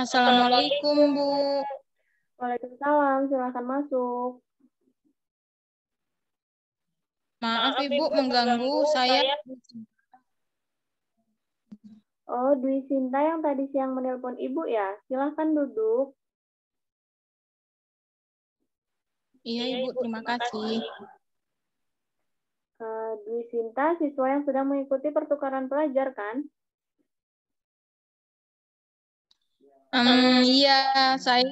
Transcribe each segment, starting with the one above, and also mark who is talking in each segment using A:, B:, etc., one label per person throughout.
A: Assalamualaikum, Bu.
B: Waalaikumsalam, silakan masuk.
A: Maaf, Ibu mengganggu saya.
B: Oh, Dwi Sinta yang tadi siang menelpon Ibu ya? Silahkan duduk.
A: Iya, Ibu, terima kasih.
B: Dwi Sinta, siswa yang sedang mengikuti pertukaran pelajar, kan?
A: Iya, saya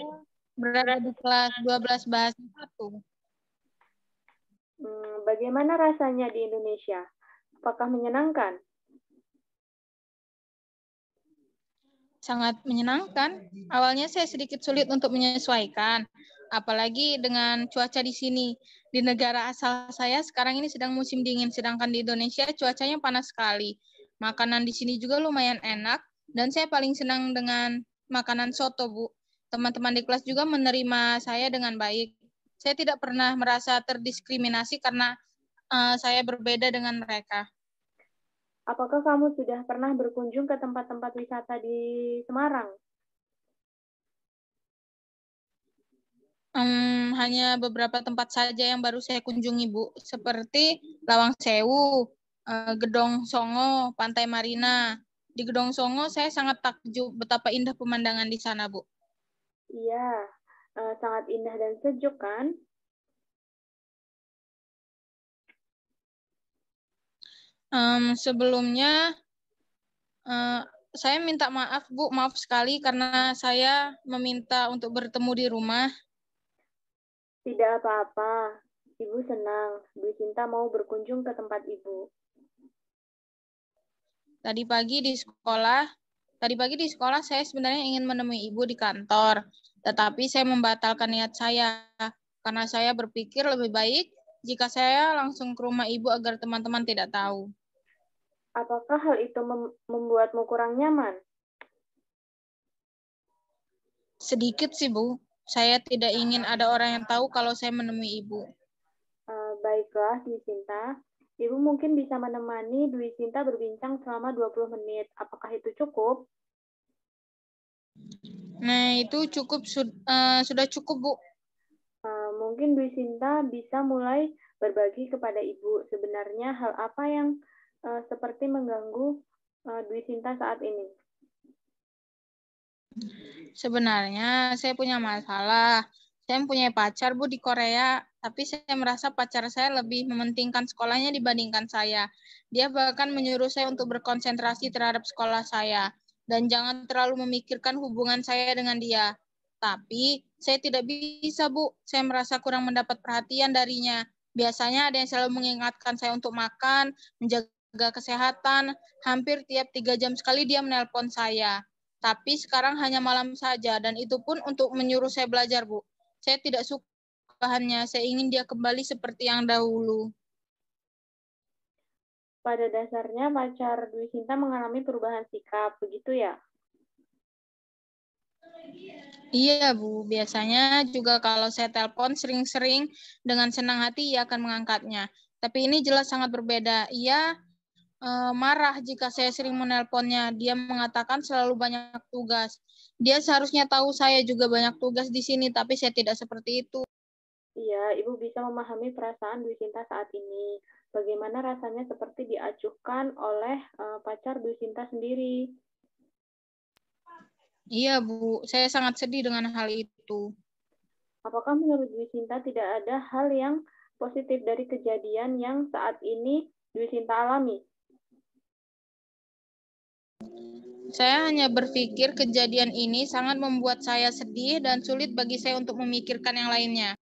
A: berada di kelas 12 bahasa 1.
B: Bagaimana rasanya di Indonesia? Apakah menyenangkan?
A: Sangat menyenangkan. Awalnya saya sedikit sulit untuk menyesuaikan, apalagi dengan cuaca di sini. Di negara asal saya sekarang ini sedang musim dingin, sedangkan di Indonesia cuacanya panas sekali. Makanan di sini juga lumayan enak, dan saya paling senang dengan makanan soto, Bu. Teman-teman di kelas juga menerima saya dengan baik. Saya tidak pernah merasa terdiskriminasi karena saya berbeda dengan mereka.
B: Apakah kamu sudah pernah berkunjung ke tempat-tempat wisata di Semarang?
A: Hanya beberapa tempat saja yang baru saya kunjungi, Bu. Seperti Lawang Sewu, Gedong Songo, Pantai Marina. Di Gedong Songo saya sangat takjub betapa indah pemandangan di sana, Bu.
B: Iya, sangat indah dan sejuk, kan?
A: Sebelumnya, saya minta maaf, Bu. Maaf sekali karena saya meminta untuk bertemu di rumah.
B: Tidak apa-apa. Ibu senang. Dwi Sinta mau berkunjung ke tempat Ibu.
A: Tadi pagi di sekolah saya sebenarnya ingin menemui Ibu di kantor, tetapi saya membatalkan niat saya karena saya berpikir lebih baik jika saya langsung ke rumah Ibu agar teman-teman tidak tahu.
B: Apakah hal itu membuatmu kurang nyaman?
A: Sedikit sih, Bu. Saya tidak ingin ada orang yang tahu kalau saya menemui Ibu.
B: Baiklah, Dwi Sinta. Ibu mungkin bisa menemani Dwi Sinta berbincang selama 20 menit. Apakah itu cukup?
A: Nah, itu sudah cukup, Bu.
B: Mungkin Dwi Sinta bisa mulai berbagi kepada Ibu. Sebenarnya hal apa yang seperti mengganggu Dwi Sinta saat ini?
A: Sebenarnya saya punya masalah. Saya mempunyai pacar, Bu, di Korea, tapi saya merasa pacar saya lebih mementingkan sekolahnya dibandingkan saya. Dia bahkan menyuruh saya untuk berkonsentrasi terhadap sekolah saya dan jangan terlalu memikirkan hubungan saya dengan dia. Tapi saya tidak bisa, Bu. Saya merasa kurang mendapat perhatian darinya. Biasanya ada yang selalu mengingatkan saya untuk makan, menjaga kesehatan. Hampir tiap 3 jam sekali dia menelpon saya. Tapi sekarang hanya malam saja, dan itu pun untuk menyuruh saya belajar, Bu. Saya tidak suka hanya, saya ingin dia kembali seperti yang dahulu.
B: Pada dasarnya pacar Dwi Sinta mengalami perubahan sikap, begitu ya?
A: Iya, Bu. Biasanya juga kalau saya telepon sering-sering dengan senang hati ia akan mengangkatnya. Tapi ini jelas sangat berbeda. Ia marah jika saya sering menelponnya. Dia mengatakan selalu banyak tugas. Dia seharusnya tahu saya juga banyak tugas di sini, tapi saya tidak seperti itu.
B: Iya, Ibu bisa memahami perasaan Dwi Sinta saat ini. Bagaimana rasanya seperti diacuhkan oleh pacar Dwi Sinta sendiri.
A: Iya, Bu. Saya sangat sedih dengan hal itu.
B: Apakah menurut Dwi Sinta tidak ada hal yang positif dari kejadian yang saat ini Dwi Sinta alami?
A: Saya hanya berpikir kejadian ini sangat membuat saya sedih dan sulit bagi saya untuk memikirkan yang lainnya.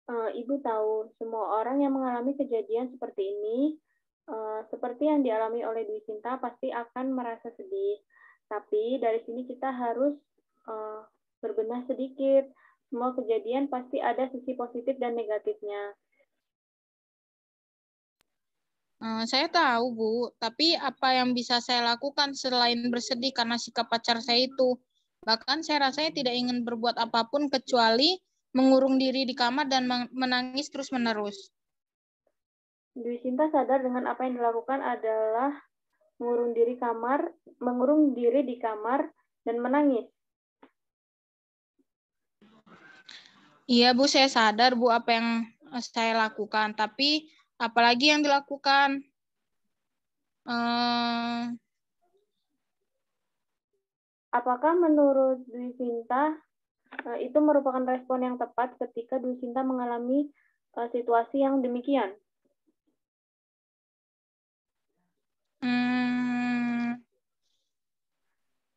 B: Ibu tahu, semua orang yang mengalami kejadian seperti ini, seperti yang dialami oleh Dwi Sinta, pasti akan merasa sedih. Tapi dari sini kita harus berbenah sedikit. Semua kejadian pasti ada sisi positif dan negatifnya.
A: Saya tahu, Bu, tapi apa yang bisa saya lakukan selain bersedih karena sikap pacar saya itu? Bahkan saya rasanya tidak ingin berbuat apapun kecuali mengurung diri di kamar dan menangis terus-menerus.
B: Dwi Sinta sadar dengan apa yang dilakukan adalah mengurung diri di kamar dan menangis.
A: Iya, Bu, saya sadar, Bu, apa yang saya lakukan. Tapi, apalagi yang dilakukan?
B: Apakah menurut Dwi Sinta itu merupakan respon yang tepat ketika Dwi Sinta mengalami situasi yang demikian?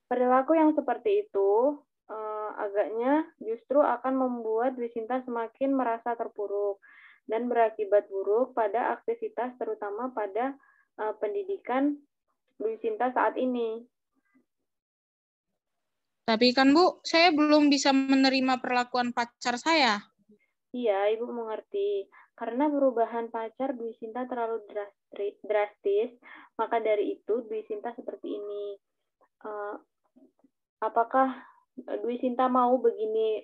B: Perilaku yang seperti itu agaknya justru akan membuat Dwi Sinta semakin merasa terpuruk dan berakibat buruk pada aktivitas terutama pada pendidikan Dwi Sinta saat ini.
A: Tapi kan Bu, saya belum bisa menerima perlakuan pacar saya.
B: Iya, Ibu mengerti. Karena perubahan pacar Dwi Sinta terlalu drastis, maka dari itu Dwi Sinta seperti ini. Apakah Dwi Sinta mau begini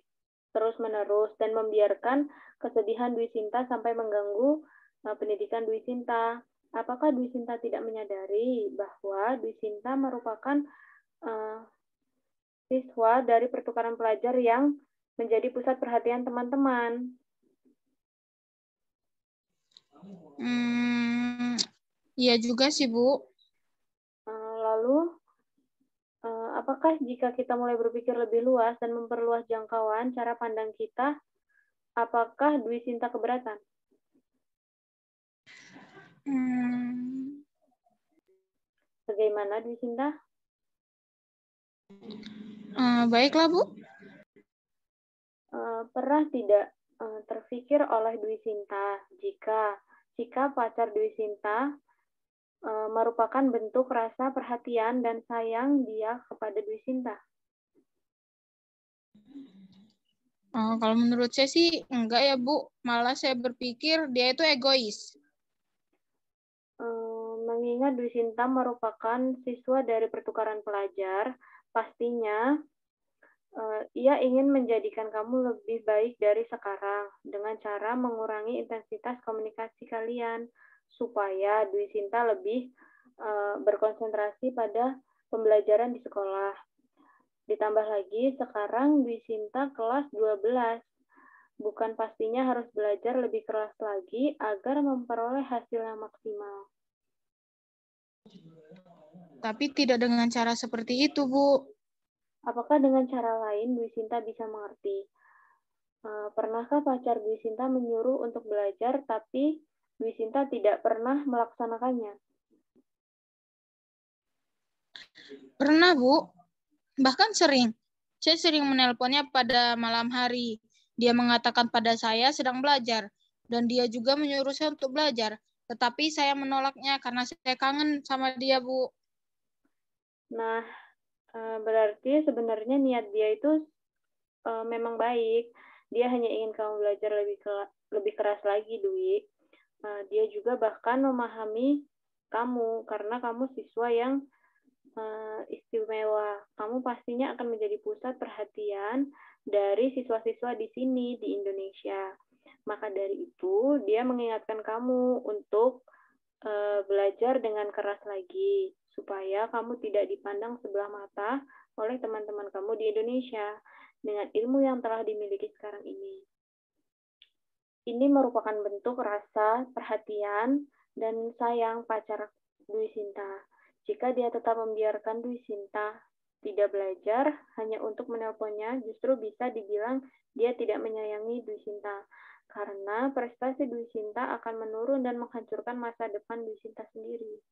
B: terus-menerus dan membiarkan kesedihan Dwi Sinta sampai mengganggu pendidikan Dwi Sinta? Apakah Dwi Sinta tidak menyadari bahwa Dwi Sinta merupakan siswa dari pertukaran pelajar yang menjadi pusat perhatian teman-teman?
A: Iya juga sih, Bu.
B: Lalu, apakah jika kita mulai berpikir lebih luas dan memperluas jangkauan cara pandang kita, apakah Dwi Sinta keberatan? Bagaimana Dwi Sinta?
A: Baiklah, Bu.
B: Pernah tidak terfikir oleh Dwi Sinta jika pacar Dwi Sinta merupakan bentuk rasa perhatian dan sayang dia kepada Dwi Sinta?
A: Kalau menurut saya sih enggak ya, Bu. Malah saya berpikir dia itu egois.
B: Mengingat Dwi Sinta merupakan siswa dari pertukaran pelajar, pastinya ia ingin menjadikan kamu lebih baik dari sekarang dengan cara mengurangi intensitas komunikasi kalian supaya Dwi Sinta lebih berkonsentrasi pada pembelajaran di sekolah. Ditambah lagi sekarang Dwi Sinta kelas 12. Bukan pastinya harus belajar lebih keras lagi agar memperoleh hasil yang maksimal.
A: Tapi tidak dengan cara seperti itu, Bu.
B: Apakah dengan cara lain Dwi Sinta bisa mengerti? Pernahkah pacar Dwi Sinta menyuruh untuk belajar, tapi Dwi Sinta tidak pernah melaksanakannya?
A: Pernah, Bu. Bahkan sering. Saya sering menelponnya pada malam hari. Dia mengatakan pada saya sedang belajar. Dan dia juga menyuruh saya untuk belajar. Tetapi saya menolaknya karena saya kangen sama dia, Bu.
B: Nah, berarti sebenarnya niat dia itu memang baik. Dia hanya ingin kamu belajar lebih keras lagi, Dwi. Dia juga bahkan memahami kamu karena kamu siswa yang istimewa. Kamu pastinya akan menjadi pusat perhatian dari siswa-siswa di sini di Indonesia. Maka dari itu, dia mengingatkan kamu untuk belajar dengan keras lagi supaya kamu tidak dipandang sebelah mata oleh teman-teman kamu di Indonesia dengan ilmu yang telah dimiliki sekarang ini. Ini merupakan bentuk rasa perhatian dan sayang pacar Dwi Sinta. Jika dia tetap membiarkan Dwi Sinta tidak belajar hanya untuk menelponnya, justru bisa dibilang dia tidak menyayangi Dwi Sinta. Karena prestasi Dwi Sinta akan menurun dan menghancurkan masa depan Dwi Sinta sendiri.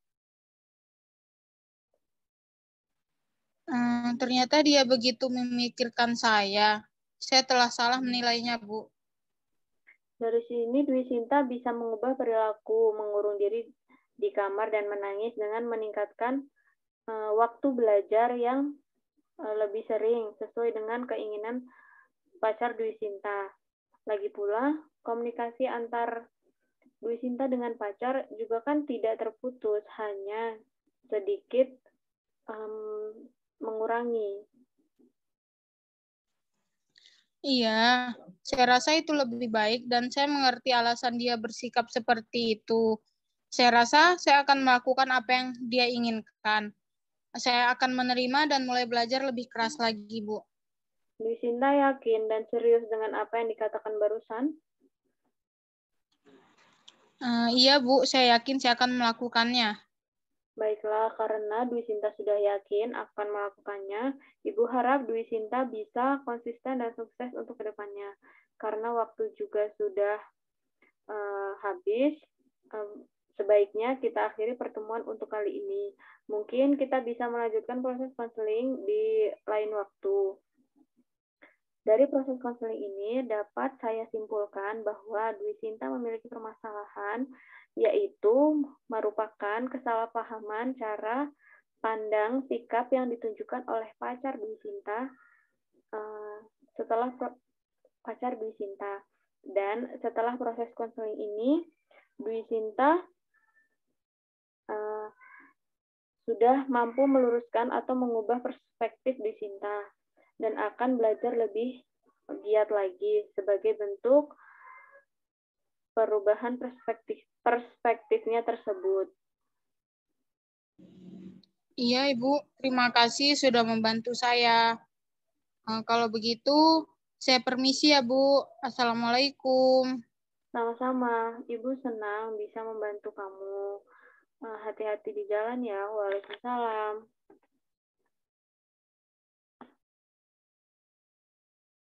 A: Ternyata dia begitu memikirkan saya. Saya telah salah menilainya, Bu.
B: Dari sini Dwi Sinta bisa mengubah perilaku, mengurung diri di kamar dan menangis dengan meningkatkan waktu belajar yang lebih sering sesuai dengan keinginan pacar Dwi Sinta. Lagi pula, komunikasi antar Dwi Sinta dengan pacar juga kan tidak terputus, hanya sedikit mengurangi.
A: Iya, saya rasa itu lebih baik dan saya mengerti alasan dia bersikap seperti itu. Saya rasa saya akan melakukan apa yang dia inginkan. Saya akan menerima dan mulai belajar lebih keras lagi, Bu.
B: Dwi Sinta yakin dan serius dengan apa yang dikatakan barusan?
A: Iya, Bu. Saya yakin saya akan melakukannya.
B: Baiklah, karena Dwi Sinta sudah yakin akan melakukannya, Ibu harap Dwi Sinta bisa konsisten dan sukses untuk kedepannya. Karena waktu juga sudah habis, sebaiknya kita akhiri pertemuan untuk kali ini. Mungkin kita bisa melanjutkan proses konseling di lain waktu. Dari proses konseling ini dapat saya simpulkan bahwa Dwi Sinta memiliki permasalahan, yaitu merupakan kesalahpahaman cara pandang sikap yang ditunjukkan oleh pacar Dwi Sinta setelah pacar Dwi Sinta. Dan setelah proses konseling ini, Dwi Sinta sudah mampu meluruskan atau mengubah perspektif Dwi Sinta dan akan belajar lebih giat lagi sebagai bentuk perubahan perspektifnya tersebut.
A: Iya, Ibu. Terima kasih sudah membantu saya. Kalau begitu, saya permisi ya, Bu. Assalamualaikum.
B: Sama-sama, Ibu senang bisa membantu kamu. Hati-hati di jalan ya. Waalaikumsalam.